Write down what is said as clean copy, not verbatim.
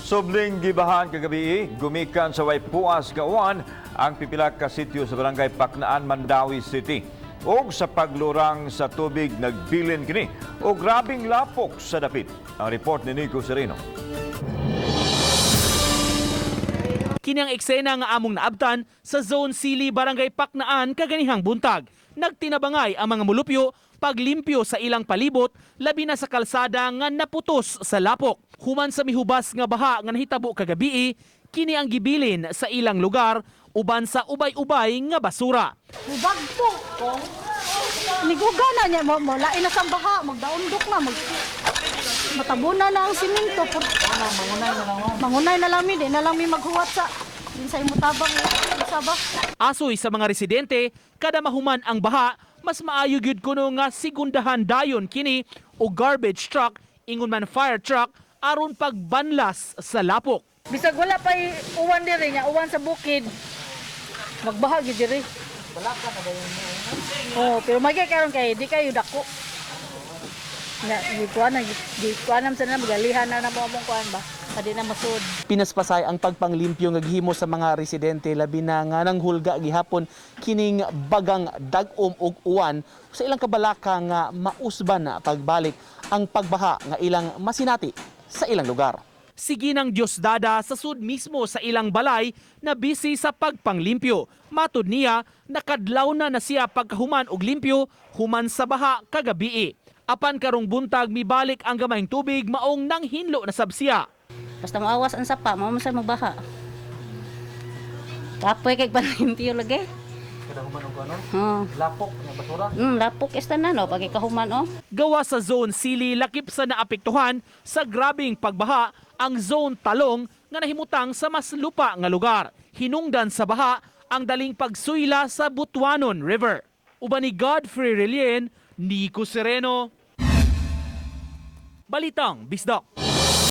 Subling gibahan kagabi, gumikan sa way puas nga uwan ang pipila ka sityo sa barangay Paknaan, Mandawi City. Og sa paglurang sa tubig nagbilin kini o grabing lapok sa dapit. Ang report ni Nico Sereno. Kini ang eksena nga among naabtan sa Zone Sili, Barangay Paknaan kaganihang buntag. Nagtinabangay ang mga mulupyo paglimpyo sa ilang palibot, labi na sa kalsada nga naputos sa lapok. Human sa mihubas nga baha nga nahitabo kagabi, kini ang gibilin sa ilang lugar uban sa ubay-ubay nga basura. Mubagpo ko. Nigugana niya mo lain na sa baha, magdaundok na matabunan na ang simento. Mangunay na lang mi, di na lang mi maghuwat sa sa imutabang sa Asoy sa mga residente, kada mahuman ang baha, mas maayo gyud kuno nga sigundahan dayon kini o garbage truck ingon man fire truck aron pagbanlas sa lapok. Bisag wala pa uwan diri nya, uwan sa bukid. Magbaha gyud diri. Wala ka na ba yun? Oh, pero magkakaroon kay di kayo dako. Na gikuan sa na magalihan na mo among kuan ba. Padi na masud. Pinaspasay ang pagpanglimpyo nga gihimo sa mga residente labi na nga nanghulga gihapon kining bagang dag-om og uwan sa ilang kabalaka nga mausban na pagbalik ang pagbaha nga ilang masinati sa ilang lugar. Sige ng Diosdada sa sud mismo sa ilang balay na busy sa pagpanglimpyo. Matud niya, nakadlaw na siya pagkahuman og limpyo human sa baha kagabi. Apan karong buntag mibalik ang gamayng tubig maong nanghinlo na sabsiya. Basta maawas ang sapa, mao man sa magbaha. Kapoy kay panlimpyo lagi. Kada human og ano? Lapok nga basura. Lapok esta na no pag kahuman oh. Gawa sa Zone Sili, lakip sa naapektuhan sa grabing pagbaha ang Zone Talong nga nahimutang sa mas lupa nga lugar. Hinungdan sa baha ang daling pagsuyla sa Butuanon River. Uban ni Godfrey Relien, Nico Sereno, Balitang Bisdak.